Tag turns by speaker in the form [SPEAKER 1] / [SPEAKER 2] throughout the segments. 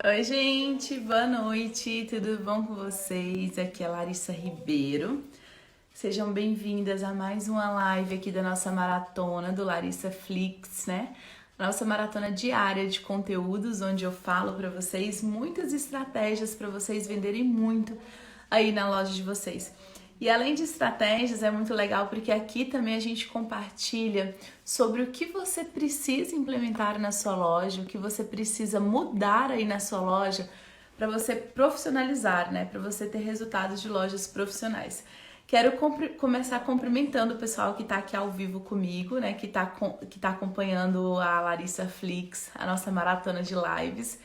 [SPEAKER 1] Oi, gente, boa noite, tudo bom com vocês? Aqui é Larissa Ribeiro. Sejam bem-vindas a mais uma live aqui da nossa maratona do Larissa Flix, né? Nossa maratona diária de conteúdos, onde eu falo para vocês muitas estratégias para vocês venderem muito aí na loja de vocês. E além de estratégias, é muito legal porque aqui também a gente compartilha sobre o que você precisa implementar na sua loja, o que você precisa mudar aí na sua loja para você profissionalizar, né? Para você ter resultados de lojas profissionais. Quero começar cumprimentando o pessoal que está aqui ao vivo comigo, né? Que tá acompanhando a Larissa Flix, a nossa maratona de lives.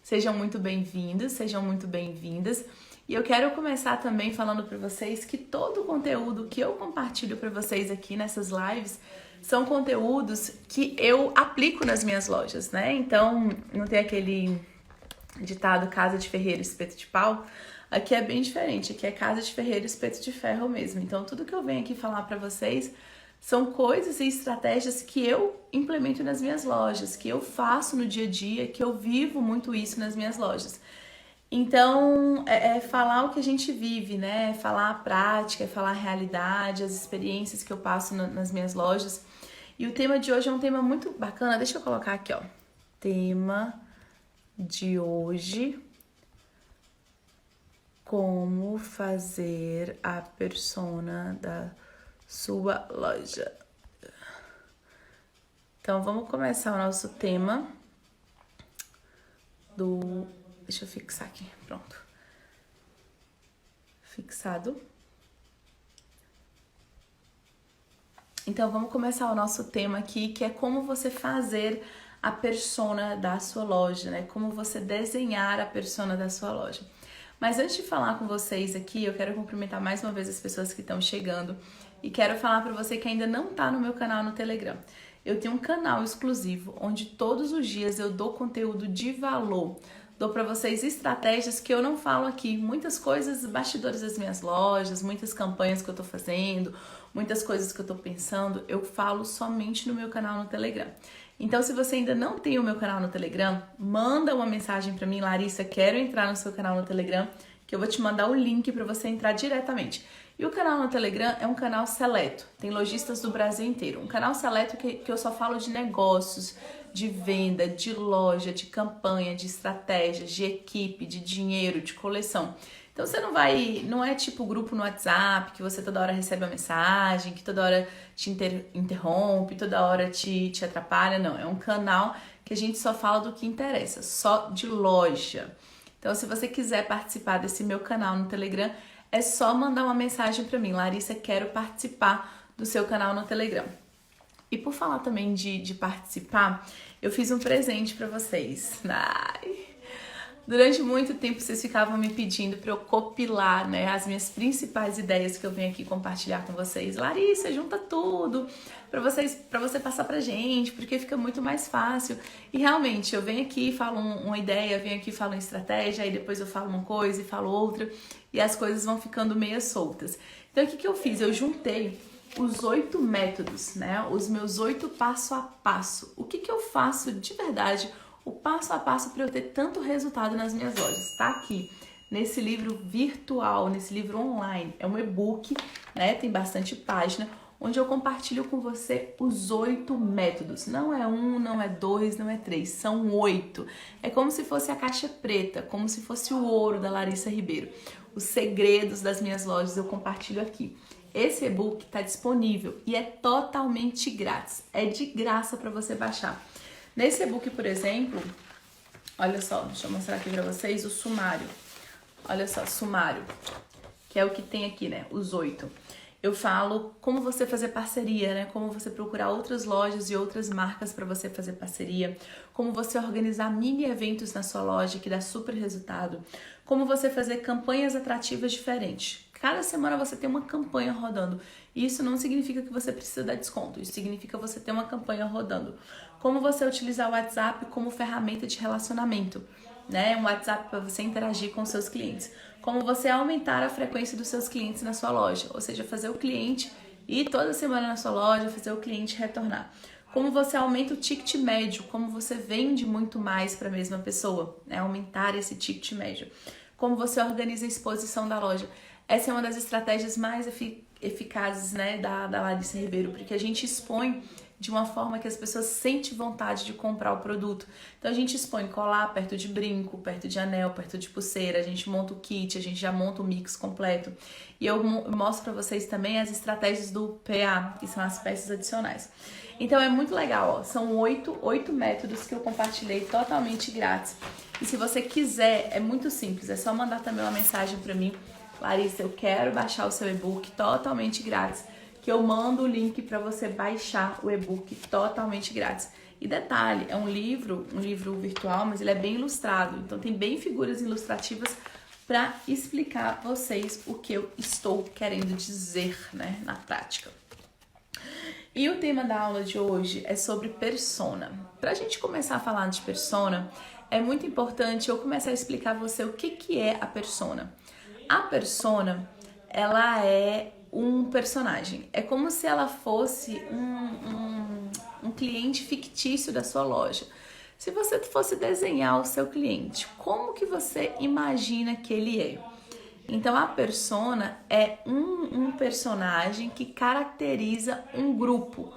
[SPEAKER 1] Sejam muito bem-vindos, sejam muito bem-vindas. E eu quero começar também falando para vocês que todo o conteúdo que eu compartilho para vocês aqui nessas lives são conteúdos que eu aplico nas minhas lojas, né? Então, não tem aquele ditado casa de ferreiro, espeto de pau. Aqui é bem diferente, aqui é casa de ferreiro, espeto de ferro mesmo. Então, tudo que eu venho aqui falar para vocês são coisas e estratégias que eu implemento nas minhas lojas, que eu faço no dia a dia, que eu vivo muito isso nas minhas lojas. Então, é falar o que a gente vive, né? É falar a prática, é falar a realidade, as experiências que eu passo nas minhas lojas. E o tema de hoje é um tema muito bacana. Deixa eu colocar aqui, ó. Tema de hoje: como fazer a persona da sua loja. Então, vamos começar o nosso tema do... Deixa eu fixar aqui, pronto. Fixado. Então, vamos começar o nosso tema aqui, que é como você fazer a persona da sua loja, né? Como você desenhar a persona da sua loja. Mas antes de falar com vocês aqui, eu quero cumprimentar mais uma vez as pessoas que estão chegando e quero falar para você que ainda não está no meu canal no Telegram. Eu tenho um canal exclusivo onde todos os dias eu dou conteúdo de valor. Dou para vocês estratégias que eu não falo aqui, muitas coisas bastidores das minhas lojas, muitas campanhas que eu tô fazendo, muitas coisas que eu tô pensando, eu falo somente no meu canal no Telegram. Então, se você ainda não tem o meu canal no Telegram, manda uma mensagem para mim, Larissa, quero entrar no seu canal no Telegram, que eu vou te mandar o link para você entrar diretamente. E o canal no Telegram é um canal seleto, tem lojistas do Brasil inteiro. Um canal seleto que eu só falo de negócios, de venda, de loja, de campanha, de estratégias, de equipe, de dinheiro, de coleção. Então você não é tipo grupo no WhatsApp, que você toda hora recebe uma mensagem, que toda hora te interrompe, toda hora te atrapalha, não. É um canal que a gente só fala do que interessa, só de loja. Então se você quiser participar desse meu canal no Telegram, é só mandar uma mensagem para mim, Larissa, quero participar do seu canal no Telegram. E por falar também de participar, eu fiz um presente para vocês. Durante muito tempo vocês ficavam me pedindo para eu copilar, né, as minhas principais ideias que eu venho aqui compartilhar com vocês. Larissa, junta tudo para você passar pra gente, porque fica muito mais fácil. E realmente, eu venho aqui, falo uma ideia, venho aqui, falo uma estratégia, aí depois eu falo uma coisa e falo outra, e as coisas vão ficando meio soltas. Então, o que eu fiz? Eu juntei os 8 métodos, né? Os meus 8 passo a passo. O que eu faço de verdade, o passo a passo para eu ter tanto resultado nas minhas lojas. Tá aqui, nesse livro virtual, nesse livro online. É um e-book, né? Tem bastante página, onde eu compartilho com você os 8 métodos. Não é 1, não é 2, não é 3, são 8. É como se fosse a caixa preta, como se fosse o ouro da Larissa Ribeiro. Os segredos das minhas lojas eu compartilho aqui. Esse e-book está disponível e é totalmente grátis. É de graça para você baixar. Nesse e-book, por exemplo, olha só, deixa eu mostrar aqui para vocês o sumário. Olha só, sumário, que é o que tem aqui, né? Os 8. Eu falo como você fazer parceria, né? Como você procurar outras lojas e outras marcas para você fazer parceria. Como você organizar mini eventos na sua loja que dá super resultado. Como você fazer campanhas atrativas diferentes. Cada semana você tem uma campanha rodando. E isso não significa que você precisa dar desconto. Isso significa você ter uma campanha rodando. Como você utilizar o WhatsApp como ferramenta de relacionamento, né? Um WhatsApp para você interagir com seus clientes. Como você aumentar a frequência dos seus clientes na sua loja. Ou seja, fazer o cliente ir toda semana na sua loja, fazer o cliente retornar. Como você aumenta o ticket médio, como você vende muito mais para a mesma pessoa, né? Aumentar esse ticket médio. Como você organiza a exposição da loja. Essa é uma das estratégias mais eficazes, né, da Larissa Ribeiro, porque a gente expõe de uma forma que as pessoas sentem vontade de comprar o produto. Então a gente expõe colar perto de brinco, perto de anel, perto de pulseira, a gente monta o kit, a gente já monta o mix completo. E eu mostro para vocês também as estratégias do PA, que são as peças adicionais. Então é muito legal, ó. São 8 métodos que eu compartilhei totalmente grátis. E se você quiser, é muito simples, é só mandar também uma mensagem para mim: Larissa, eu quero baixar o seu e-book totalmente grátis, que eu mando o link para você baixar o e-book totalmente grátis. E detalhe, é um livro virtual, mas ele é bem ilustrado, então tem bem figuras ilustrativas para explicar a vocês o que eu estou querendo dizer, né, na prática. E o tema da aula de hoje é sobre persona. Para a gente começar a falar de persona, é muito importante eu começar a explicar a você o que é a persona. A persona, ela é um personagem. É como se ela fosse um cliente fictício da sua loja. Se você fosse desenhar o seu cliente, como que você imagina que ele é? Então, a persona é um personagem que caracteriza um grupo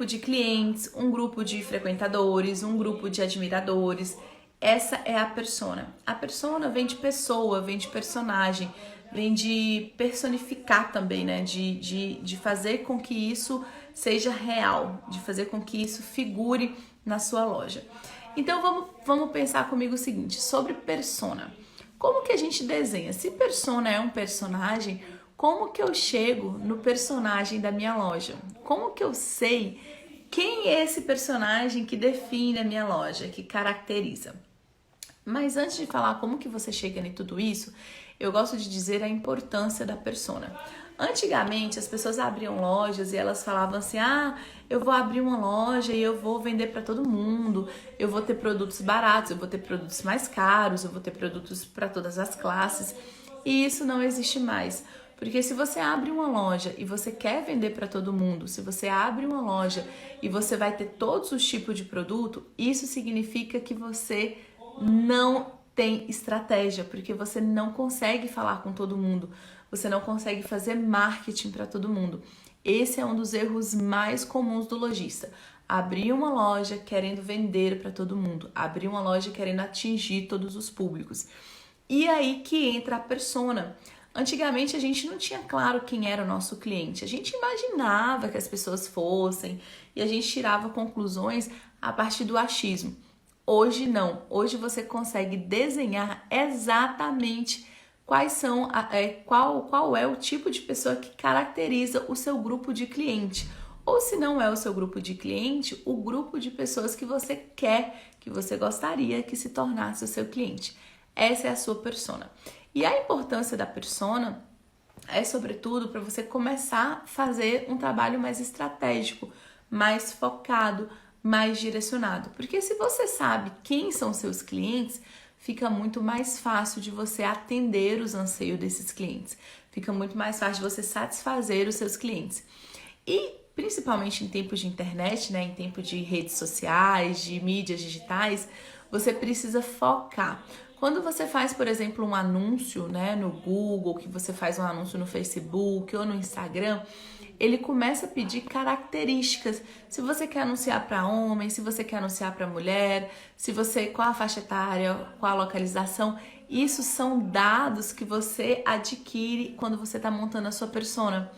[SPEAKER 1] de clientes, um grupo de frequentadores, um grupo de admiradores. Essa é a persona. A persona vem de pessoa, vem de personagem, vem de personificar também, né? De fazer com que isso seja real, de fazer com que isso figure na sua loja. Então, vamos pensar comigo o seguinte, sobre persona. Como que a gente desenha? Se persona é um personagem, como que eu chego no personagem da minha loja? Como que eu sei quem é esse personagem que define a minha loja, que caracteriza? Mas antes de falar como que você chega em tudo isso, eu gosto de dizer a importância da persona. Antigamente, as pessoas abriam lojas e elas falavam assim: ah, eu vou abrir uma loja e eu vou vender para todo mundo, eu vou ter produtos baratos, eu vou ter produtos mais caros, eu vou ter produtos para todas as classes. E isso não existe mais. Porque se você abre uma loja e você quer vender para todo mundo, se você abre uma loja e você vai ter todos os tipos de produto, isso significa que você não tem estratégia, porque você não consegue falar com todo mundo, você não consegue fazer marketing para todo mundo. Esse é um dos erros mais comuns do lojista. Abrir uma loja querendo vender para todo mundo, abrir uma loja querendo atingir todos os públicos. E aí que entra a persona. Antigamente a gente não tinha claro quem era o nosso cliente, a gente imaginava que as pessoas fossem e a gente tirava conclusões a partir do achismo. Hoje não, hoje você consegue desenhar exatamente qual é o tipo de pessoa que caracteriza o seu grupo de cliente. Ou se não é o seu grupo de cliente, o grupo de pessoas que você quer, que você gostaria que se tornasse o seu cliente. Essa é a sua persona. E a importância da persona é, sobretudo, para você começar a fazer um trabalho mais estratégico, mais focado, mais direcionado. Porque se você sabe quem são seus clientes, fica muito mais fácil de você atender os anseios desses clientes. Fica muito mais fácil de você satisfazer os seus clientes. E principalmente em tempos de internet, né, em tempos de redes sociais, de mídias digitais, você precisa focar. Quando você faz, por exemplo, um anúncio, né, no Google, que você faz um anúncio no Facebook ou no Instagram, ele começa a pedir características. Se você quer anunciar para homem, se você quer anunciar para mulher, qual a faixa etária, qual a localização, isso são dados que você adquire quando você está montando a sua persona.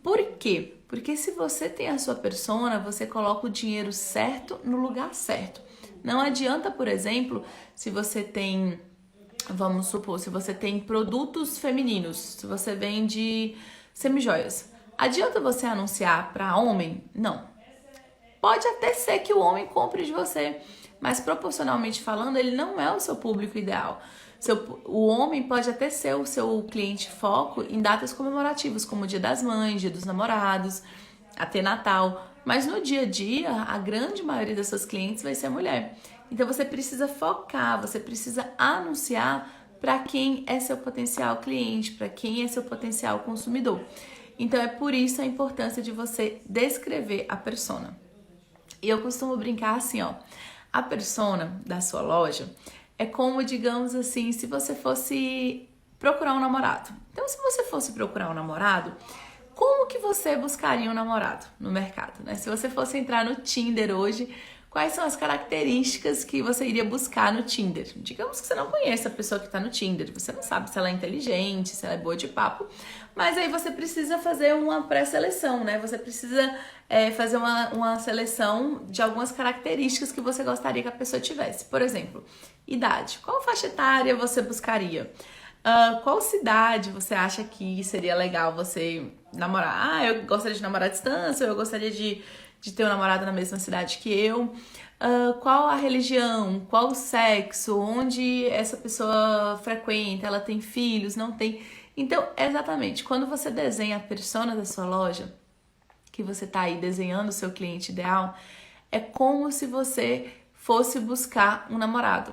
[SPEAKER 1] Por quê? Porque se você tem a sua persona, você coloca o dinheiro certo no lugar certo. Não adianta, por exemplo, se você tem, vamos supor, se você tem produtos femininos, se você vende semijoias, adianta você anunciar para homem? Não. Pode até ser que o homem compre de você, mas proporcionalmente falando, ele não é o seu público ideal. O homem pode até ser o seu cliente foco em datas comemorativas, como o Dia das Mães, Dia dos Namorados, até Natal. Mas no dia a dia, a grande maioria das suas clientes vai ser mulher. Então você precisa focar, você precisa anunciar para quem é seu potencial cliente, para quem é seu potencial consumidor. Então é por isso a importância de você descrever a persona. E eu costumo brincar assim, ó, a persona da sua loja é como, digamos assim, se você fosse procurar um namorado. Então, se você fosse procurar um namorado, como que você buscaria um namorado no mercado, né? Se você fosse entrar no Tinder hoje, quais são as características que você iria buscar no Tinder? Digamos que você não conhece a pessoa que está no Tinder, você não sabe se ela é inteligente, se ela é boa de papo, mas aí você precisa fazer uma pré-seleção, né? Você precisa fazer uma seleção de algumas características que você gostaria que a pessoa tivesse. Por exemplo, idade. Qual faixa etária você buscaria? Qual cidade você acha que seria legal você namorar? Ah, eu gostaria de namorar à distância, ou eu gostaria de ter um namorado na mesma cidade que eu. Qual a religião? Qual o sexo? Onde essa pessoa frequenta? Ela tem filhos? Não tem? Então, exatamente, quando você desenha a persona da sua loja, que você está aí desenhando o seu cliente ideal, é como se você fosse buscar um namorado.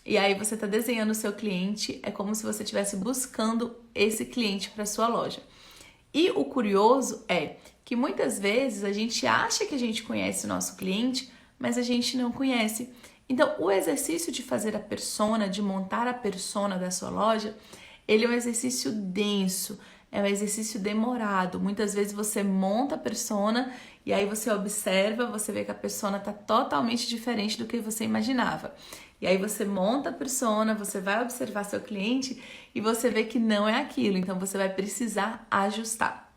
[SPEAKER 1] E aí você está desenhando o seu cliente, é como se você estivesse buscando esse cliente para sua loja. E o curioso é que muitas vezes a gente acha que a gente conhece o nosso cliente, mas a gente não conhece. Então, o exercício de fazer a persona, de montar a persona da sua loja, ele é um exercício denso, é um exercício demorado. Muitas vezes você monta a persona e aí você observa, você vê que a persona está totalmente diferente do que você imaginava. E aí você monta a persona, você vai observar seu cliente e você vê que não é aquilo. Então você vai precisar ajustar.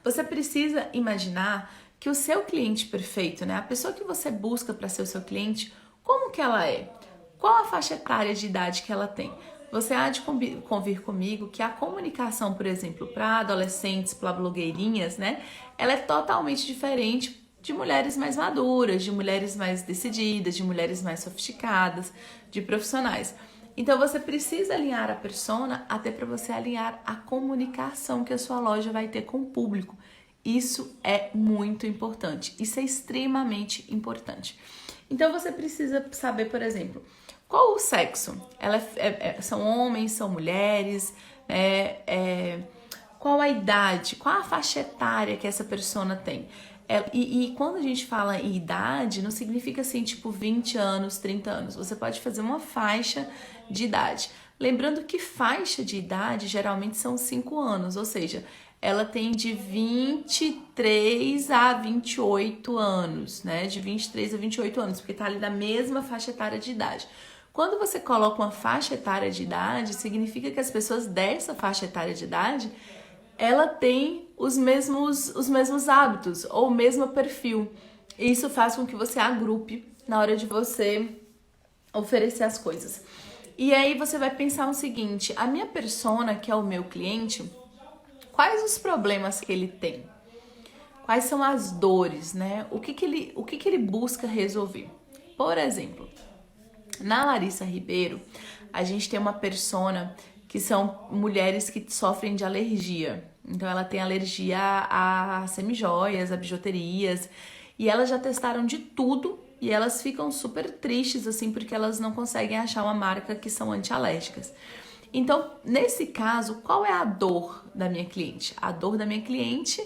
[SPEAKER 1] Você precisa imaginar que o seu cliente perfeito, né? A pessoa que você busca para ser o seu cliente, como que ela é? Qual a faixa etária de idade que ela tem? Você há de convir comigo que a comunicação, por exemplo, para adolescentes, para blogueirinhas, né? Ela é totalmente diferente de mulheres mais maduras, de mulheres mais decididas, de mulheres mais sofisticadas, de profissionais. Então você precisa alinhar a persona até para você alinhar a comunicação que a sua loja vai ter com o público. Isso é muito importante, isso é extremamente importante. Então você precisa saber, por exemplo, qual o sexo? São homens, são mulheres? Qual a idade? Qual a faixa etária que essa persona tem? E quando a gente fala em idade, não significa assim, tipo 20 anos, 30 anos. Você pode fazer uma faixa de idade. Lembrando que faixa de idade geralmente são 5 anos, ou seja, ela tem de 23 a 28 anos, né? De 23 a 28 anos, porque tá ali na mesma faixa etária de idade. Quando você coloca uma faixa etária de idade, significa que as pessoas dessa faixa etária de idade, ela tem os mesmos hábitos ou o mesmo perfil. E isso faz com que você agrupe na hora de você oferecer as coisas. E aí você vai pensar o seguinte, a minha persona, que é o meu cliente, quais os problemas que ele tem? Quais são as dores, né? O que ele busca resolver? Por exemplo, na Larissa Ribeiro, a gente tem uma persona que são mulheres que sofrem de alergia. Então ela tem alergia a semijoias, a bijuterias, e elas já testaram de tudo e elas ficam super tristes assim porque elas não conseguem achar uma marca que são antialérgicas. Então, nesse caso, qual é a dor da minha cliente? A dor da minha cliente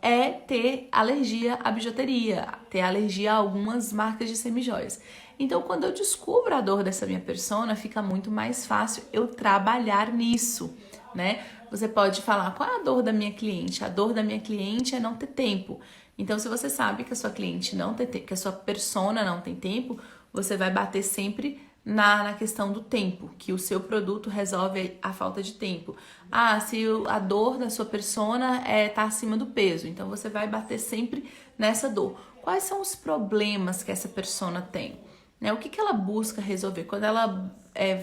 [SPEAKER 1] é ter alergia à bijuteria, ter alergia a algumas marcas de semijoias. Então, quando eu descubro a dor dessa minha persona, fica muito mais fácil eu trabalhar nisso, né? Você pode falar, qual é a dor da minha cliente? A dor da minha cliente é não ter tempo. Então, se você sabe que a sua cliente não tem tempo, que a sua persona não tem tempo, você vai bater sempre na questão do tempo, que o seu produto resolve a falta de tempo. Ah, se a dor da sua persona tá acima do peso, então você vai bater sempre nessa dor. Quais são os problemas que essa persona tem? Né? O que ela busca resolver? Quando ela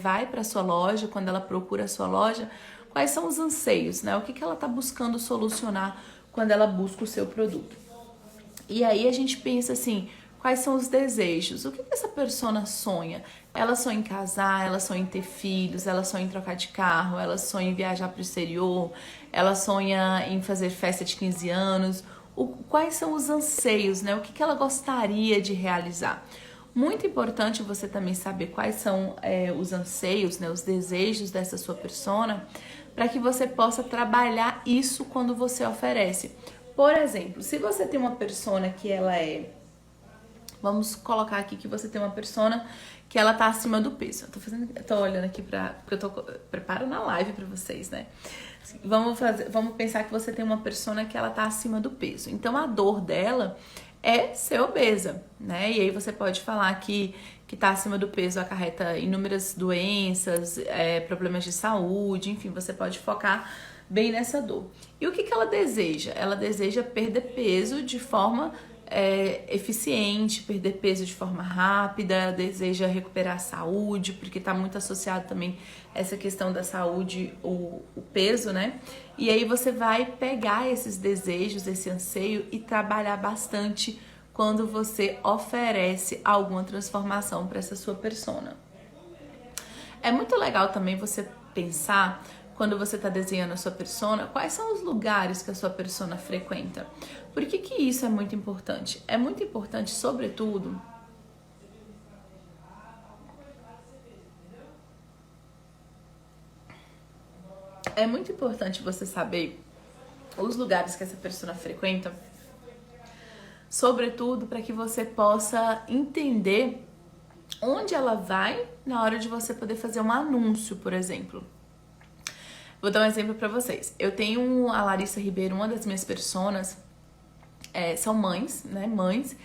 [SPEAKER 1] vai para a sua loja, quando ela procura a sua loja, quais são os anseios? Né? O que ela está buscando solucionar quando ela busca o seu produto? E aí a gente pensa assim, quais são os desejos? O que essa persona sonha? Ela sonha em casar, ela sonha em ter filhos, ela sonha em trocar de carro, ela sonha em viajar para o exterior, ela sonha em fazer festa de 15 anos. Quais são os anseios, né? O que ela gostaria de realizar? Muito importante você também saber quais são os anseios, né, os desejos dessa sua persona, para que você possa trabalhar isso quando você oferece. Por exemplo, se você tem uma persona que ela é Vamos colocar aqui que você tem uma persona que ela tá acima do peso. Eu tô olhando aqui porque eu tô preparando a live pra vocês, né? Vamos pensar que você tem uma persona que ela tá acima do peso. Então a dor dela é ser obesa, né? E aí você pode falar que tá acima do peso acarreta inúmeras doenças, problemas de saúde, enfim, você pode focar bem nessa dor. E o que ela deseja? Ela deseja perder peso de forma eficiente, perder peso de forma rápida, deseja recuperar a saúde, porque está muito associado também essa questão da saúde, o peso, né? E aí você vai pegar esses desejos, esse anseio e trabalhar bastante quando você oferece alguma transformação para essa sua persona. É muito legal também você pensar, quando você está desenhando a sua persona, quais são os lugares que a sua persona frequenta. Por que isso é muito importante? É muito importante, sobretudo, você saber os lugares que essa persona frequenta, sobretudo para que você possa entender onde ela vai na hora de você poder fazer um anúncio, por exemplo. Vou dar um exemplo para vocês. Eu tenho a Larissa Ribeiro, uma das minhas personas, são mães, né? Mães.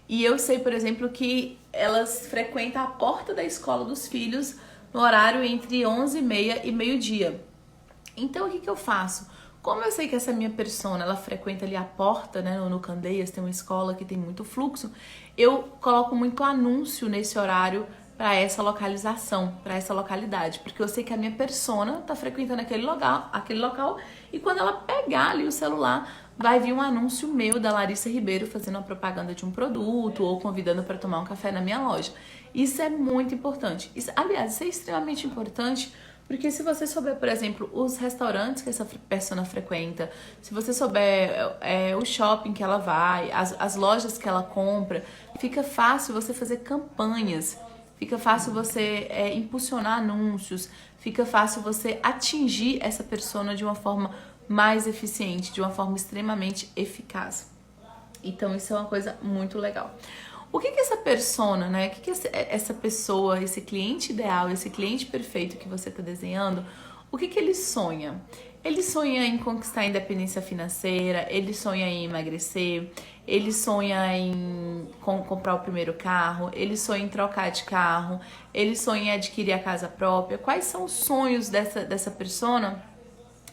[SPEAKER 1] E eu sei, por exemplo, que elas frequentam a porta da escola dos filhos no horário entre 11h30 e meio-dia. Então, o que eu faço? Como eu sei que essa minha persona, ela frequenta ali a porta, né? No Candeias tem uma escola que tem muito fluxo, eu coloco muito anúncio nesse horário para essa localização, para essa localidade, porque eu sei que a minha persona tá frequentando aquele local e quando ela pegar ali o celular, vai vir um anúncio meu da Larissa Ribeiro fazendo uma propaganda de um produto ou convidando para tomar um café na minha loja. Isso é muito importante. Aliás, isso é extremamente importante porque se você souber, por exemplo, os restaurantes que essa persona frequenta, se você souber o shopping que ela vai, as lojas que ela compra, fica fácil você fazer campanhas. Fica fácil você impulsionar anúncios, fica fácil você atingir essa persona de uma forma mais eficiente, de uma forma extremamente eficaz. Então isso é uma coisa muito legal. O que essa persona, né? O que essa pessoa, esse cliente ideal, esse cliente perfeito que você está desenhando, o que ele sonha? Ele sonha em conquistar a independência financeira, ele sonha em emagrecer, ele sonha em comprar o primeiro carro, ele sonha em trocar de carro, ele sonha em adquirir a casa própria. Quais são os sonhos dessa persona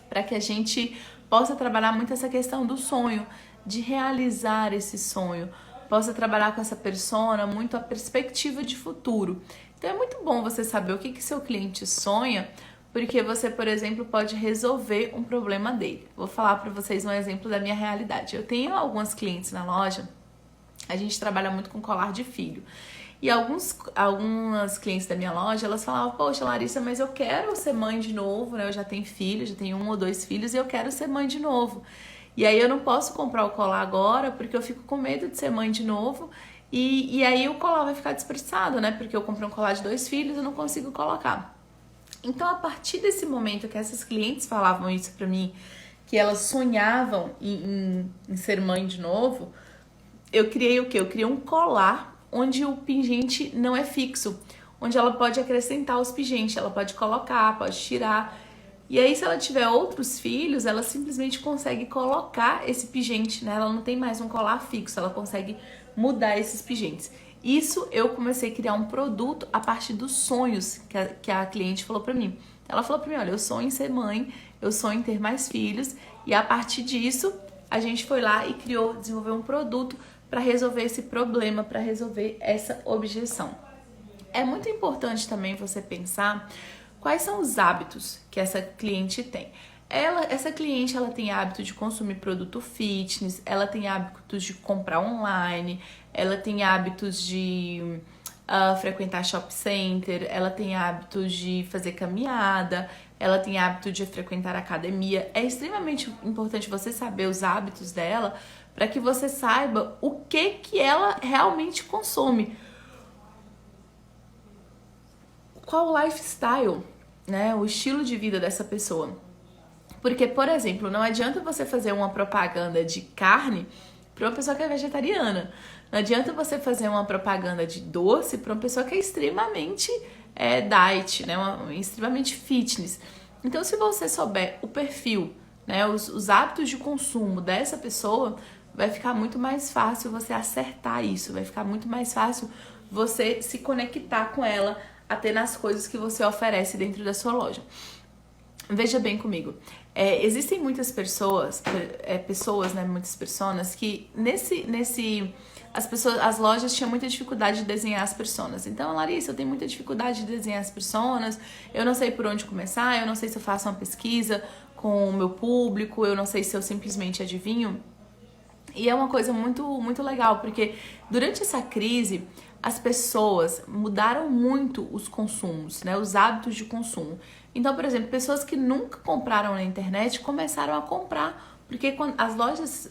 [SPEAKER 1] para que a gente possa trabalhar muito essa questão do sonho, de realizar esse sonho, possa trabalhar com essa persona muito a perspectiva de futuro. Então é muito bom você saber o que seu cliente sonha, porque você, por exemplo, pode resolver um problema dele. Vou falar para vocês um exemplo da minha realidade. Eu tenho algumas clientes na loja, a gente trabalha muito com colar de filho. E algumas clientes da minha loja, elas falavam, poxa, Larissa, mas eu quero ser mãe de novo, né? Eu já tenho filhos, já tenho 1 ou 2 filhos e eu quero ser mãe de novo. E aí eu não posso comprar o colar agora porque eu fico com medo de ser mãe de novo. E aí o colar vai ficar desperdiçado, né? Porque eu comprei um colar de 2 filhos e eu não consigo colocar. Então, a partir desse momento que essas clientes falavam isso pra mim, que elas sonhavam em ser mãe de novo, eu criei o quê? Eu criei um colar onde o pingente não é fixo, onde ela pode acrescentar os pingentes, ela pode colocar, pode tirar. E aí, se ela tiver outros filhos, ela simplesmente consegue colocar esse pingente, né? Ela não tem mais um colar fixo, ela consegue mudar esses pingentes. Isso eu comecei a criar um produto a partir dos sonhos que a cliente falou pra mim. Ela falou pra mim, olha, eu sonho em ser mãe, eu sonho em ter mais filhos, e a partir disso a gente foi lá e desenvolveu um produto para resolver esse problema, para resolver essa objeção. É muito importante também você pensar quais são os hábitos que essa cliente tem. Essa cliente, ela tem hábito de consumir produto fitness, ela tem hábitos de comprar online, ela tem hábitos de frequentar shopping center, ela tem hábitos de fazer caminhada, ela tem hábito de frequentar academia. É extremamente importante você saber os hábitos dela para que você saiba o que ela realmente consome. Qual o lifestyle, né? O estilo de vida dessa pessoa. Porque, por exemplo, não adianta você fazer uma propaganda de carne para uma pessoa que é vegetariana. Não adianta você fazer uma propaganda de doce para uma pessoa que é extremamente diet, né? Extremamente fitness. Então, se você souber o perfil, né, os hábitos de consumo dessa pessoa, vai ficar muito mais fácil você acertar isso, vai ficar muito mais fácil você se conectar com ela até nas coisas que você oferece dentro da sua loja. Veja bem comigo, existem muitas pessoas, né, muitas pessoas que as lojas tinham muita dificuldade de desenhar as personas. Então, Larissa, eu tenho muita dificuldade de desenhar as personas, eu não sei por onde começar, eu não sei se eu faço uma pesquisa com o meu público, eu não sei se eu simplesmente adivinho. E é uma coisa muito, muito legal, porque durante essa crise, as pessoas mudaram muito os consumos, né, os hábitos de consumo. Então, por exemplo, pessoas que nunca compraram na internet começaram a comprar, porque quando as lojas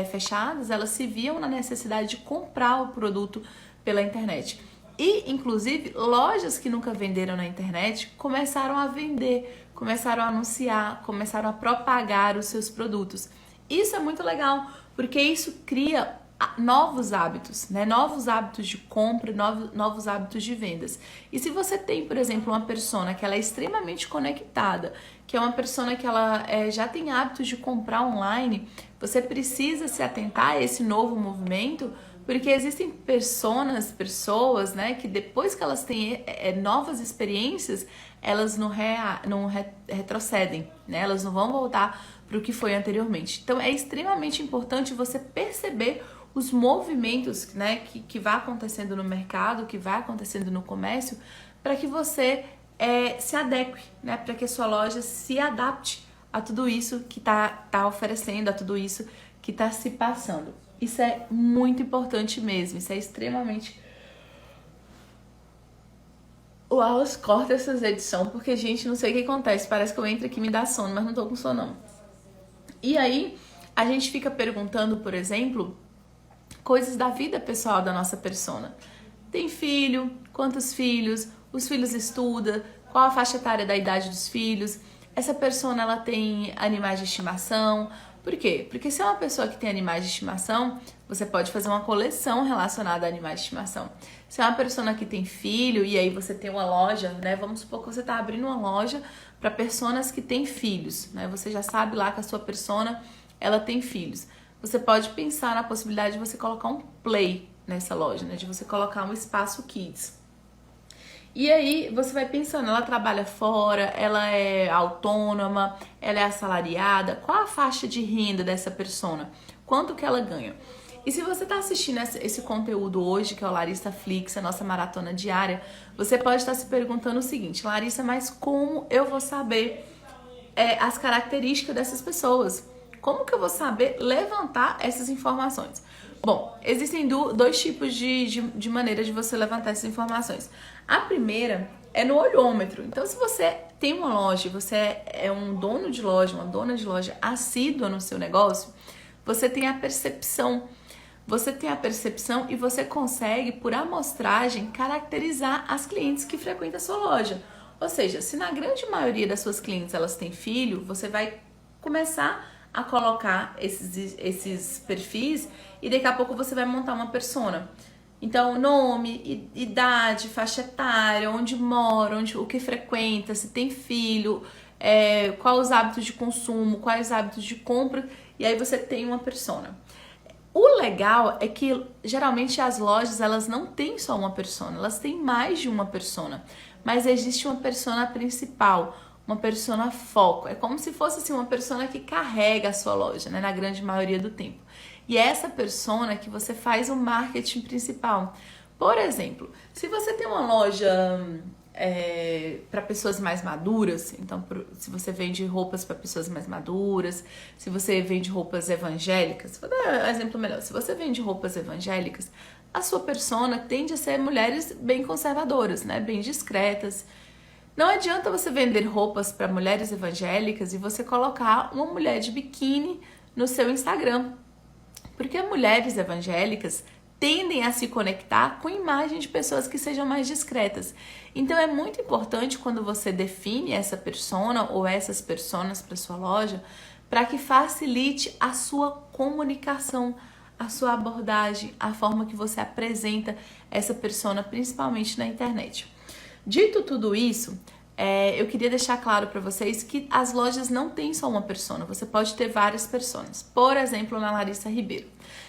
[SPEAKER 1] fechadas, elas se viam na necessidade de comprar o produto pela internet. E, inclusive, lojas que nunca venderam na internet começaram a vender, começaram a anunciar, começaram a propagar os seus produtos. Isso é muito legal, porque isso cria novos hábitos, né? Novos hábitos de compra, novos hábitos de vendas. E se você tem, por exemplo, uma persona que ela é extremamente conectada, que é uma persona que ela já tem hábitos de comprar online, você precisa se atentar a esse novo movimento, porque existem pessoas, né, que depois que elas têm novas experiências, elas não retrocedem, né? Elas não vão voltar para o que foi anteriormente. Então é extremamente importante você perceber os movimentos, né, que vai acontecendo no mercado, que vai acontecendo no comércio, para que você se adeque, né, para que a sua loja se adapte a tudo isso que tá oferecendo, a tudo isso que está se passando. Isso é muito importante mesmo, isso é extremamente... Uau, corta essas edições, porque, gente, não sei o que acontece, parece que eu entro aqui e me dá sono, mas não tô com sono não. E aí, a gente fica perguntando, por exemplo, coisas da vida pessoal da nossa persona. Tem filho? Quantos filhos? Os filhos estudam? Qual a faixa etária da idade dos filhos? Essa persona, ela tem animais de estimação? Por quê? Porque se é uma pessoa que tem animais de estimação, você pode fazer uma coleção relacionada a animais de estimação. Se é uma pessoa que tem filho e aí você tem uma loja, né? Vamos supor que você está abrindo uma loja para personas que têm filhos, né? Você já sabe lá que a sua persona, ela tem filhos. Você pode pensar na possibilidade de você colocar um play nessa loja, né? De você colocar um espaço kids. E aí você vai pensando, ela trabalha fora, ela é autônoma, ela é assalariada, qual a faixa de renda dessa persona? Quanto que ela ganha? E se você está assistindo esse conteúdo hoje, que é o Larissa Flix, a nossa maratona diária, você pode estar se perguntando o seguinte: Larissa, mas como eu vou saber as características dessas pessoas? Como que eu vou saber levantar essas informações? Bom, existem dois tipos de maneira de você levantar essas informações. A primeira é no olhômetro. Então, se você tem uma loja, você é um dono de loja, uma dona de loja assídua no seu negócio, você tem a percepção. Você tem a percepção e você consegue, por amostragem, caracterizar as clientes que frequentam a sua loja. Ou seja, se na grande maioria das suas clientes elas têm filho, você vai começar a colocar esses perfis e daqui a pouco você vai montar uma persona. Então, nome, idade, faixa etária, onde mora, o que frequenta, se tem filho, quais os hábitos de consumo, quais os hábitos de compra, e aí você tem uma persona. O legal é que geralmente as lojas elas não têm só uma persona, elas têm mais de uma persona, mas existe uma persona principal, uma persona foco. É como se fosse assim, uma persona que carrega a sua loja, né, na grande maioria do tempo. E é essa persona que você faz o marketing principal. Por exemplo, se você tem uma loja para pessoas mais maduras, então se você vende roupas para pessoas mais maduras, se você vende roupas evangélicas, vou dar um exemplo melhor, se você vende roupas evangélicas, a sua persona tende a ser mulheres bem conservadoras, né, bem discretas. Não adianta você vender roupas para mulheres evangélicas e você colocar uma mulher de biquíni no seu Instagram, porque mulheres evangélicas tendem a se conectar com imagens de pessoas que sejam mais discretas. Então é muito importante quando você define essa persona ou essas personas para sua loja, para que facilite a sua comunicação, a sua abordagem, a forma que você apresenta essa persona, principalmente na internet. Dito tudo isso, eu queria deixar claro para vocês que as lojas não têm só uma persona, você pode ter várias personas. Por exemplo, na Larissa Ribeiro.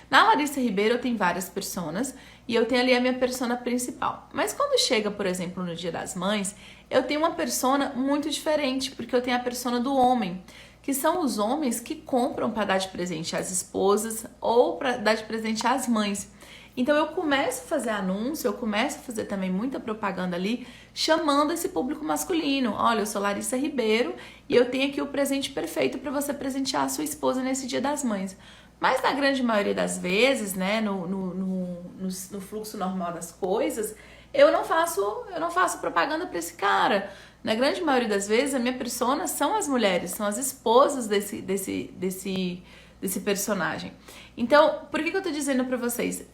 [SPEAKER 1] Na Larissa Ribeiro eu tenho várias personas e eu tenho ali a minha persona principal. Mas quando chega, por exemplo, no Dia das Mães, eu tenho uma persona muito diferente, porque eu tenho a persona do homem, que são os homens que compram para dar de presente às esposas ou para dar de presente às mães. Então eu começo a fazer anúncio, eu começo a fazer também muita propaganda ali, chamando esse público masculino. Olha, eu sou Larissa Ribeiro e eu tenho aqui o presente perfeito para você presentear a sua esposa nesse Dia das Mães. Mas na grande maioria das vezes, né, no fluxo normal das coisas, eu não faço propaganda para esse cara. Na grande maioria das vezes, a minha persona são as mulheres, são as esposas desse personagem. Então, por que eu tô dizendo para vocês?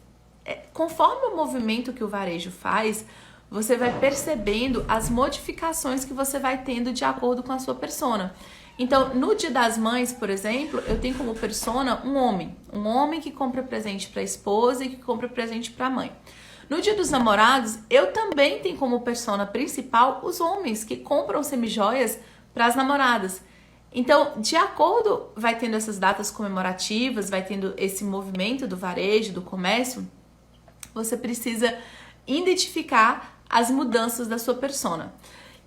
[SPEAKER 1] Conforme o movimento que o varejo faz, você vai percebendo as modificações que você vai tendo de acordo com a sua persona. Então, no Dia das Mães, por exemplo, eu tenho como persona um homem que compra presente para a esposa e que compra presente para a mãe. No Dia dos Namorados, eu também tenho como persona principal os homens que compram semijoias para as namoradas. Então, de acordo, vai tendo essas datas comemorativas, vai tendo esse movimento do varejo, do comércio, você precisa identificar as mudanças da sua persona.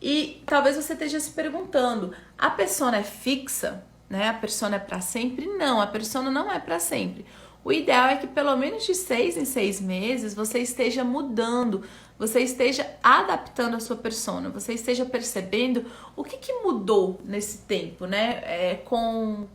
[SPEAKER 1] E talvez você esteja se perguntando, a persona é fixa, né? A persona é para sempre? Não, a persona não é para sempre. O ideal é que pelo menos de 6 em 6 meses você esteja mudando, você esteja adaptando a sua persona, você esteja percebendo o que mudou nesse tempo, né? Com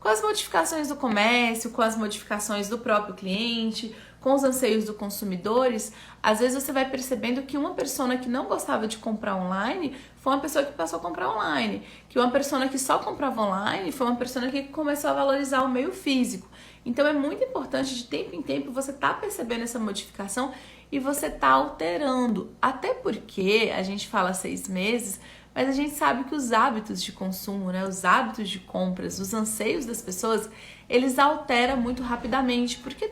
[SPEAKER 1] as modificações do comércio, com as modificações do próprio cliente, com os anseios dos consumidores, às vezes você vai percebendo que uma persona que não gostava de comprar online foi uma pessoa que passou a comprar online, que uma persona que só comprava online foi uma persona que começou a valorizar o meio físico. Então é muito importante, de tempo em tempo, você tá percebendo essa modificação e você tá alterando. Até porque a gente fala 6 meses, mas a gente sabe que os hábitos de consumo, né, os hábitos de compras, os anseios das pessoas, eles alteram muito rapidamente, porque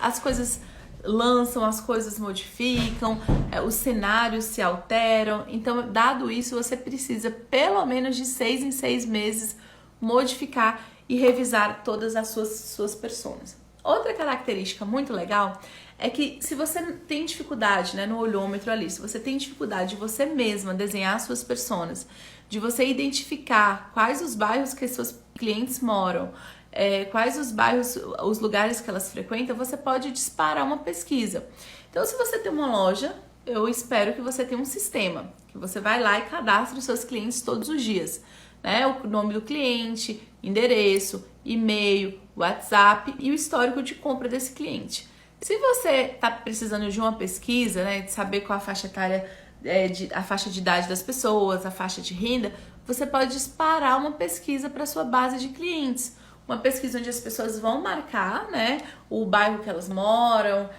[SPEAKER 1] as coisas lançam, as coisas modificam, os cenários se alteram. Então, dado isso, você precisa pelo menos de 6 em 6 meses modificar e revisar todas as suas personas. Outra característica muito legal é que se você tem dificuldade, né, no olhômetro ali, se você tem dificuldade de você mesma desenhar suas personas, de você identificar quais os bairros que seus clientes moram, quais os bairros, os lugares que elas frequentam, você pode disparar uma pesquisa. Então, se você tem uma loja, eu espero que você tenha um sistema, que você vai lá e cadastre os seus clientes todos os dias, né? O nome do cliente, endereço, e-mail, WhatsApp e o histórico de compra desse cliente. Se você está precisando de uma pesquisa, né, de saber qual a faixa etária, a faixa de idade das pessoas, a faixa de renda, você pode disparar uma pesquisa para sua base de clientes. Uma pesquisa onde as pessoas vão marcar, né, o bairro que elas moram,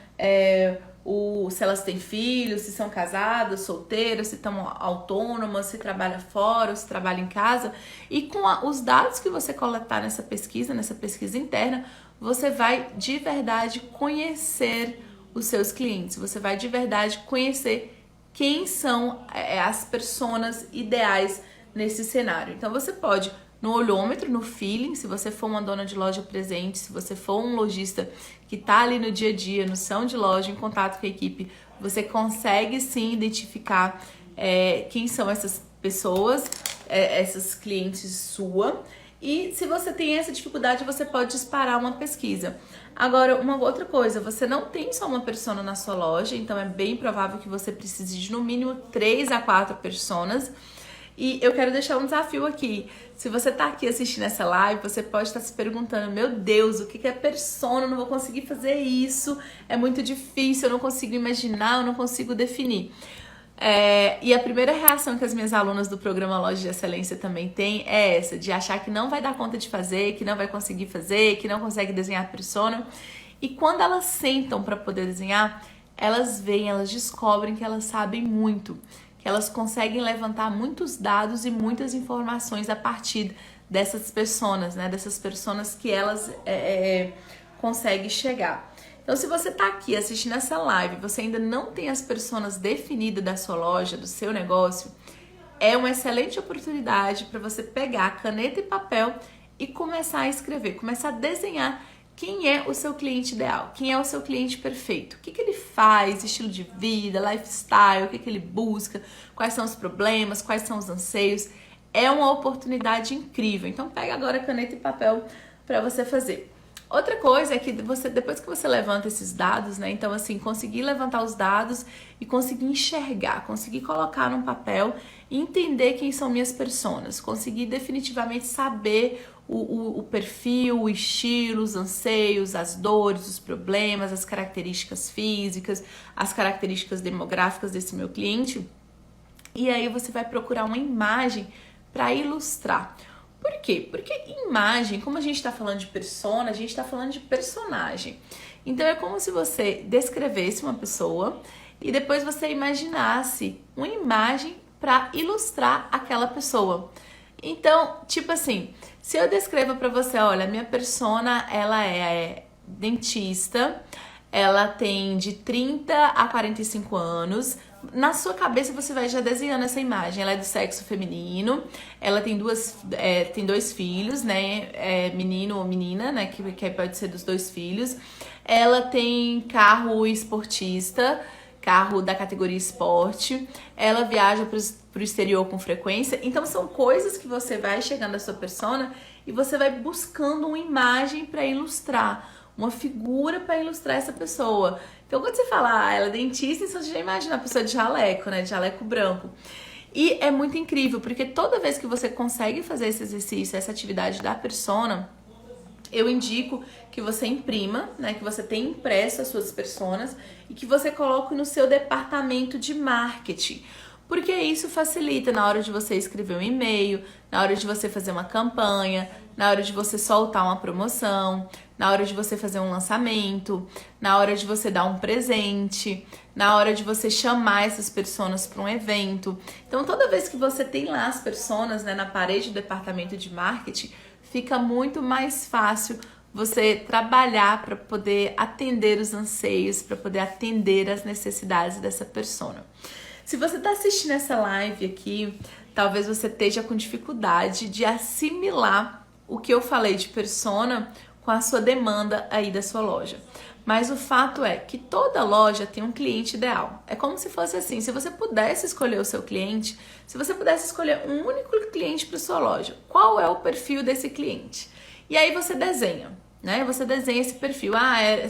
[SPEAKER 1] se elas têm filhos, se são casadas, solteiras, se estão autônomas, se trabalham fora, ou se trabalham em casa. E com os dados que você coletar nessa pesquisa interna, você vai de verdade conhecer os seus clientes. Você vai de verdade conhecer quem são as personas ideais nesse cenário. Então você pode, no olhômetro, no feeling, se você for uma dona de loja presente, se você for um lojista que está ali no dia a dia, no chão de loja, em contato com a equipe, você consegue sim identificar quem são essas pessoas, essas clientes sua. E se você tem essa dificuldade, você pode disparar uma pesquisa. Agora, uma outra coisa, você não tem só uma persona na sua loja, então é bem provável que você precise de no mínimo 3 a 4 personas. E eu quero deixar um desafio aqui. Se você tá aqui assistindo essa live, você pode estar se perguntando, meu Deus, o que é persona? Eu não vou conseguir fazer isso, é muito difícil, eu não consigo imaginar, eu não consigo definir. E a primeira reação que as minhas alunas do programa Loja de Excelência também têm é essa, de achar que não vai dar conta de fazer, que não vai conseguir fazer, que não consegue desenhar persona. E quando elas sentam para poder desenhar, elas veem, elas descobrem que elas sabem muito, que elas conseguem levantar muitos dados e muitas informações a partir dessas personas, né? Dessas personas que elas conseguem chegar. Então, se você tá aqui assistindo essa live, você ainda não tem as personas definidas da sua loja, do seu negócio, é uma excelente oportunidade para você pegar caneta e papel e começar a escrever, começar a desenhar quem é o seu cliente ideal, quem é o seu cliente perfeito, o que ele faz, estilo de vida, lifestyle, o que ele busca, quais são os problemas, quais são os anseios. É uma oportunidade incrível. Então pega agora caneta e papel para você fazer. Outra coisa é que depois que você levanta esses dados, né? Então, assim, conseguir levantar os dados e conseguir enxergar, conseguir colocar num papel e entender quem são minhas personas, conseguir definitivamente saber o perfil, o estilo, os anseios, as dores, os problemas, as características físicas, as características demográficas desse meu cliente. E aí você vai procurar uma imagem para ilustrar. Por quê? Porque imagem, como a gente está falando de persona, a gente está falando de personagem. Então é como se você descrevesse uma pessoa e depois você imaginasse uma imagem para ilustrar aquela pessoa. Então, tipo assim, se eu descrevo para você, olha, minha persona, ela é dentista, ela tem de 30 a 45 anos. Na sua cabeça você vai já desenhando essa imagem. Ela é do sexo feminino, ela tem dois filhos, né? Menino ou menina, né? Que pode ser dos dois filhos. Ela tem carro esportista, carro da categoria esporte. Ela viaja pro exterior com frequência. Então são coisas que você vai chegando à sua persona e você vai buscando uma imagem para ilustrar, uma figura para ilustrar essa pessoa. Então, quando você fala, ela é dentista, você já imagina a pessoa de jaleco, né? De jaleco branco. E é muito incrível, porque toda vez que você consegue fazer esse exercício, essa atividade da persona, eu indico que você imprima, né? Que você tenha impresso as suas personas e que você coloque no seu departamento de marketing. Porque isso facilita na hora de você escrever um e-mail, na hora de você fazer uma campanha, na hora de você soltar uma promoção, na hora de você fazer um lançamento, na hora de você dar um presente, na hora de você chamar essas pessoas para um evento. Então, toda vez que você tem lá as pessoas, né, na parede do departamento de marketing, fica muito mais fácil você trabalhar para poder atender os anseios, para poder atender as necessidades dessa persona. Se você está assistindo essa live aqui, talvez você esteja com dificuldade de assimilar o que eu falei de persona com a sua demanda aí da sua loja. Mas o fato é que toda loja tem um cliente ideal. É como se fosse assim, se você pudesse escolher o seu cliente, se você pudesse escolher um único cliente para sua loja, qual é o perfil desse cliente? E aí você desenha, né? Você desenha esse perfil.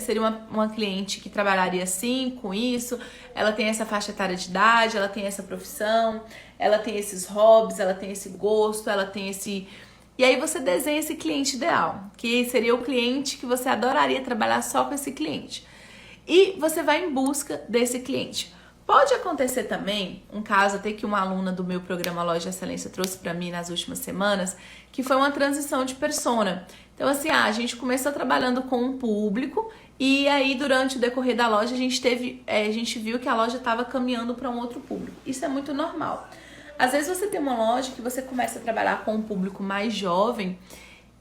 [SPEAKER 1] Seria uma cliente que trabalharia assim, com isso, ela tem essa faixa etária de idade, ela tem essa profissão, ela tem esses hobbies, ela tem esse gosto, ela tem esse... E aí você desenha esse cliente ideal, que seria o cliente que você adoraria trabalhar só com esse cliente. E você vai em busca desse cliente. Pode acontecer também, um caso até que uma aluna do meu programa Loja Excelência trouxe para mim nas últimas semanas, que foi uma transição de persona. Então assim, a gente começou trabalhando com um público e aí durante o decorrer da loja a gente viu que a loja estava caminhando para um outro público. Isso é muito normal. Às vezes você tem uma loja que você começa a trabalhar com um público mais jovem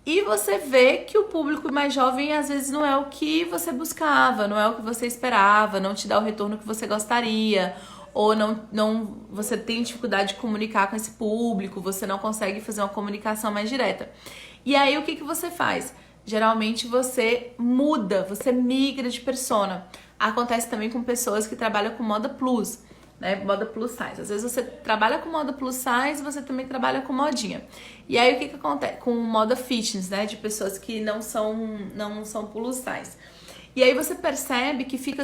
[SPEAKER 1] e você vê que o público mais jovem às vezes não é o que você buscava, não é o que você esperava, não te dá o retorno que você gostaria, ou você tem dificuldade de comunicar com esse público, você não consegue fazer uma comunicação mais direta. E aí o que você faz? Geralmente você muda, você migra de persona. Acontece também com pessoas que trabalham com moda plus, né? Moda plus size. Às vezes você trabalha com moda plus size, você também trabalha com modinha. E aí o que acontece? Com moda fitness, né? De pessoas que não são plus size. E aí você percebe que fica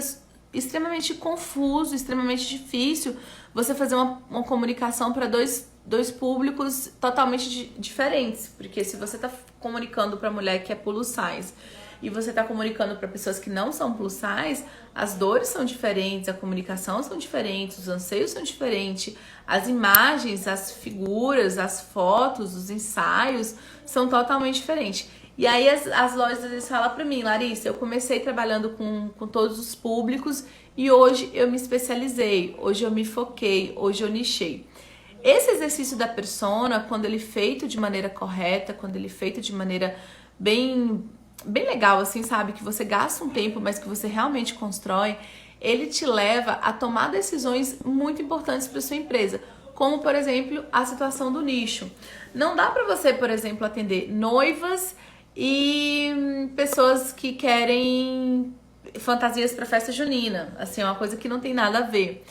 [SPEAKER 1] extremamente confuso, extremamente difícil você fazer uma comunicação para dois públicos totalmente diferentes. Porque se você está comunicando para mulher que é plus size e você está comunicando para pessoas que não são plus size, as dores são diferentes, a comunicação são diferentes, os anseios são diferentes, as imagens, as figuras, as fotos, os ensaios são totalmente diferentes. E aí as lojas às vezes falam para mim, Larissa, eu comecei trabalhando com todos os públicos e hoje eu me especializei, hoje eu me foquei, hoje eu nichei. Esse exercício da persona, quando ele é feito de maneira correta, quando ele é feito de maneira bem legal, assim, sabe? Que você gasta um tempo, mas que você realmente constrói, ele te leva a tomar decisões muito importantes para sua empresa. Como, por exemplo, a situação do nicho. Não dá para você, por exemplo, atender noivas e pessoas que querem fantasias para festa junina. Assim, é uma coisa que não tem nada a ver.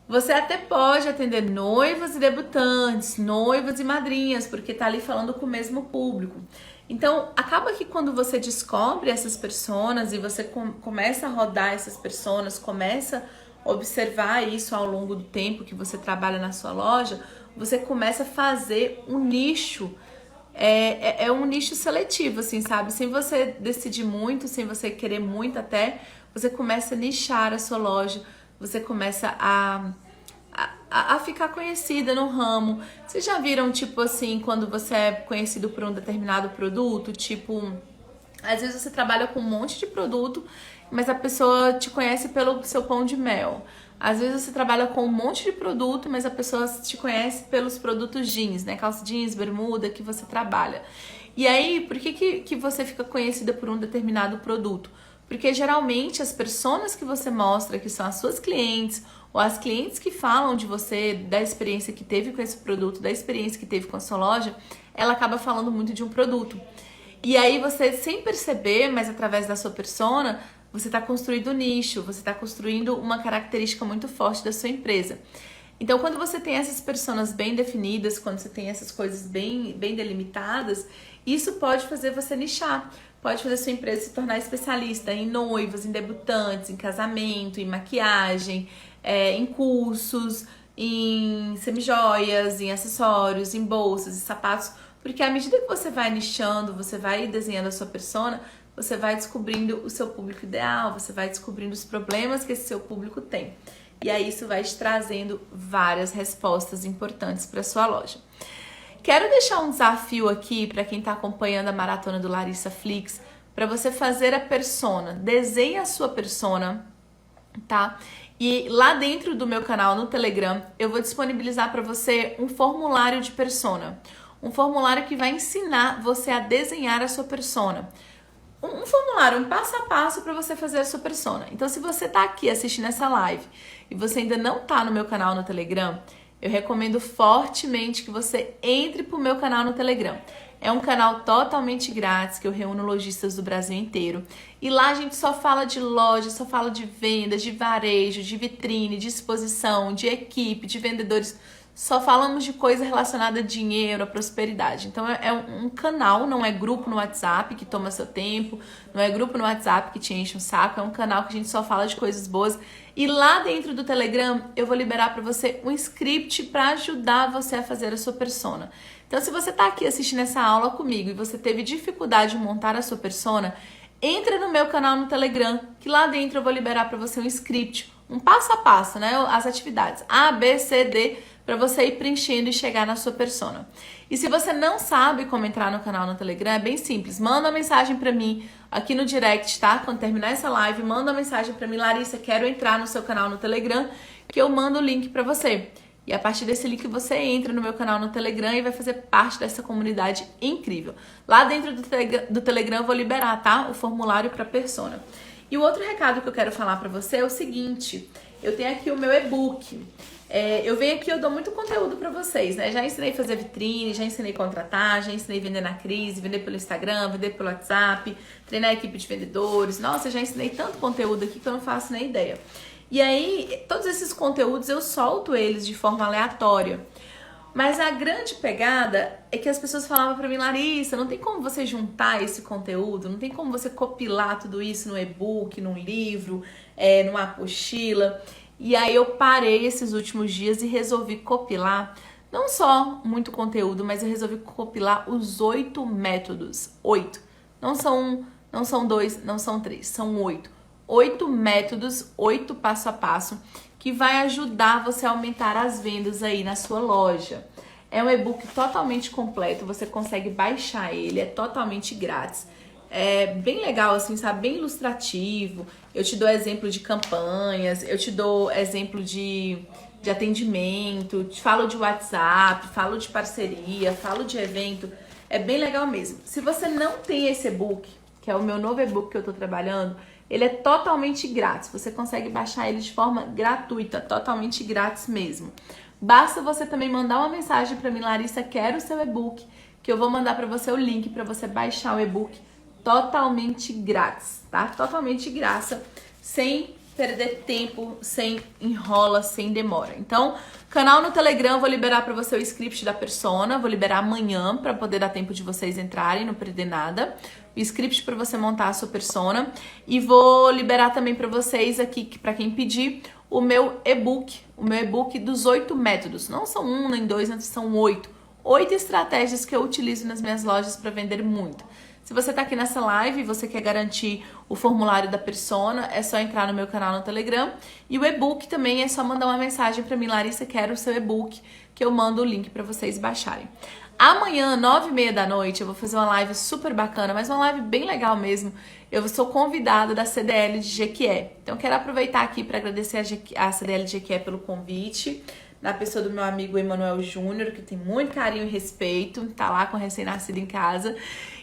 [SPEAKER 1] Você até pode atender noivas e debutantes, noivas e madrinhas, porque tá ali falando com o mesmo público. Então, acaba que quando você descobre essas personas e você começa a rodar essas personas, começa a observar isso ao longo do tempo que você trabalha na sua loja, você começa a fazer um nicho, é um nicho seletivo, assim, sabe? Sem você decidir muito, sem você querer muito até, você começa a nichar a sua loja, você começa a ficar conhecida no ramo. Vocês já viram, tipo assim, quando você é conhecido por um determinado produto? Tipo, às vezes você trabalha com um monte de produto, mas a pessoa te conhece pelo seu pão de mel. Às vezes você trabalha com um monte de produto, mas a pessoa te conhece pelos produtos jeans, né? Calça jeans, bermuda que você trabalha. E aí, por que você fica conhecida por um determinado produto? Porque geralmente as pessoas que você mostra, que são as suas clientes, ou as clientes que falam de você, da experiência que teve com esse produto, da experiência que teve com a sua loja, ela acaba falando muito de um produto. E aí você, sem perceber, mas através da sua persona, você está construindo um nicho, você está construindo uma característica muito forte da sua empresa. Então, quando você tem essas personas bem definidas, quando você tem essas coisas bem delimitadas, isso pode fazer você nichar. Pode fazer sua empresa se tornar especialista em noivas, em debutantes, em casamento, em maquiagem, em cursos, em semijoias, em acessórios, em bolsas e sapatos. Porque à medida que você vai nichando, você vai desenhando a sua persona, você vai descobrindo o seu público ideal, você vai descobrindo os problemas que esse seu público tem. E aí isso vai te trazendo várias respostas importantes para sua loja. Quero deixar um desafio aqui para quem está acompanhando a maratona do Larissa Flix, para você fazer a persona. Desenhe a sua persona, tá? E lá dentro do meu canal no Telegram, eu vou disponibilizar para você um formulário de persona. Um formulário que vai ensinar você a desenhar a sua persona. Um formulário, um passo a passo para você fazer a sua persona. Então, se você está aqui assistindo essa live e você ainda não está no meu canal no Telegram, eu recomendo fortemente que você entre pro meu canal no Telegram. É um canal totalmente grátis que eu reúno lojistas do Brasil inteiro. E lá a gente só fala de loja, só fala de vendas, de varejo, de vitrine, de exposição, de equipe, de vendedores. Só falamos de coisa relacionada a dinheiro, a prosperidade. Então é um canal, não é grupo no WhatsApp que toma seu tempo, não é grupo no WhatsApp que te enche um saco, é um canal que a gente só fala de coisas boas. E lá dentro do Telegram eu vou liberar para você um script para ajudar você a fazer a sua persona. Então se você está aqui assistindo essa aula comigo e você teve dificuldade em montar a sua persona, entra no meu canal no Telegram, que lá dentro eu vou liberar para você um script, um passo a passo, né? As atividades A, B, C, D, para você ir preenchendo e chegar na sua persona. E se você não sabe como entrar no canal no Telegram, é bem simples. Manda uma mensagem para mim aqui no direct, tá? Quando terminar essa live, manda uma mensagem para mim, Larissa, quero entrar no seu canal no Telegram, que eu mando o link para você. E a partir desse link você entra no meu canal no Telegram e vai fazer parte dessa comunidade incrível. Lá dentro do Telegram eu vou liberar, tá? O formulário para persona. E o outro recado que eu quero falar para você é o seguinte: eu tenho aqui o meu e-book. Eu venho aqui, eu dou muito conteúdo para vocês, né? Já ensinei a fazer vitrine, já ensinei a contratar, já ensinei a vender na crise, vender pelo Instagram, vender pelo WhatsApp, treinar a equipe de vendedores. Nossa, já ensinei tanto conteúdo aqui que eu não faço nem ideia. E aí, todos esses conteúdos eu solto eles de forma aleatória. Mas a grande pegada é que as pessoas falavam pra mim, Larissa, não tem como você juntar esse conteúdo, não tem como você compilar tudo isso no e-book, num livro, numa apostila. E aí eu parei esses últimos dias e resolvi compilar, não só muito conteúdo, mas eu resolvi compilar os 8 métodos. 8. Não são 2, não são 3, são 8. 8 métodos, 8 passo a passo, que vai ajudar você a aumentar as vendas aí na sua loja. É um e-book totalmente completo, você consegue baixar ele, é totalmente grátis. bem legal, assim, sabe? Bem ilustrativo. Eu te dou exemplo de campanhas, eu te dou exemplo de atendimento, te falo de WhatsApp, falo de parceria, falo de evento. É bem legal mesmo. Se você não tem esse e-book, que é o meu novo e-book que eu tô trabalhando, ele é totalmente grátis. Você consegue baixar ele de forma gratuita, totalmente grátis mesmo. Basta você também mandar uma mensagem para mim, Larissa, quero o seu e-book, que eu vou mandar para você o link para você baixar o e-book totalmente grátis, tá? Totalmente de graça, sem perder tempo, sem enrola, sem demora. Então, canal no Telegram, vou liberar para você o script da persona, vou liberar amanhã para poder dar tempo de vocês entrarem, não perder nada. O script para você montar a sua persona e vou liberar também para vocês aqui, para quem pedir, o meu e-book dos 8 métodos. Não são 1 nem 2, são 8. 8 estratégias que eu utilizo nas minhas lojas para vender muito. Se você está aqui nessa live e você quer garantir o formulário da persona, é só entrar no meu canal no Telegram. E o e-book também é só mandar uma mensagem para mim, Larissa, quero o seu e-book, que eu mando o link para vocês baixarem. Amanhã, 9h30 da noite, eu vou fazer uma live super bacana, mas uma live bem legal mesmo. Eu sou convidada da CDL de Jequié. Então, quero aproveitar aqui para agradecer a CDL de Jequié pelo convite, na pessoa do meu amigo Emanuel Júnior, que tem muito carinho e respeito, tá lá com recém-nascido em casa.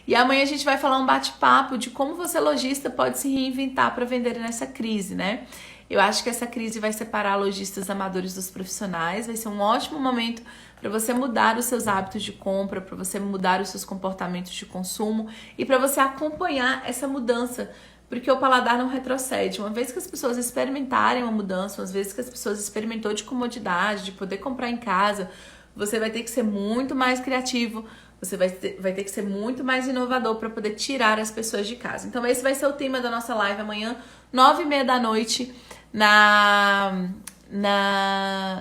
[SPEAKER 1] E amanhã a gente vai falar um bate-papo de como você, lojista, pode se reinventar para vender nessa crise, né? Eu acho que essa crise vai separar lojistas amadores dos profissionais, vai ser um ótimo momento para você mudar os seus hábitos de compra, para você mudar os seus comportamentos de consumo e para você acompanhar essa mudança, porque o paladar não retrocede. Uma vez que as pessoas experimentarem uma mudança, uma vez que as pessoas experimentou de comodidade, de poder comprar em casa, você vai ter que ser muito mais criativo, você vai ter que ser muito mais inovador para poder tirar as pessoas de casa. Então esse vai ser o tema da nossa live amanhã, 9h30 da noite,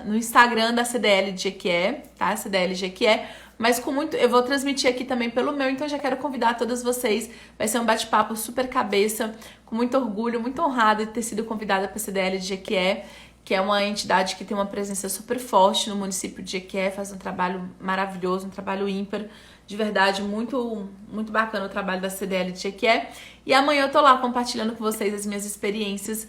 [SPEAKER 1] no Instagram da CDL de Jequié, tá? CDL Jequié. Mas eu vou transmitir aqui também pelo meu, então já quero convidar todas vocês. Vai ser um bate-papo super cabeça, com muito orgulho, muito honrada de ter sido convidada para a CDL de Jequié, que é uma entidade que tem uma presença super forte no município de Jequié, faz um trabalho maravilhoso, um trabalho ímpar, de verdade, muito, muito bacana o trabalho da CDL de Jequié. E amanhã eu tô lá compartilhando com vocês as minhas experiências,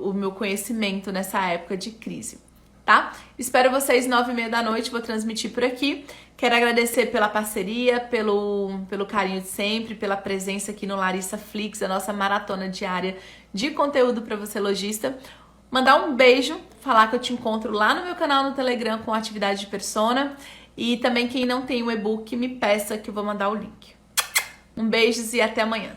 [SPEAKER 1] o meu conhecimento nessa época de crise, tá? Espero vocês 9h30 da noite, vou transmitir por aqui. Quero agradecer pela parceria, pelo carinho de sempre, pela presença aqui no Larissa Flix, a nossa maratona diária de conteúdo para você, lojista. Mandar um beijo, falar que eu te encontro lá no meu canal no Telegram com atividade de persona. E também quem não tem o e-book, me peça que eu vou mandar o link. Um beijo e até amanhã.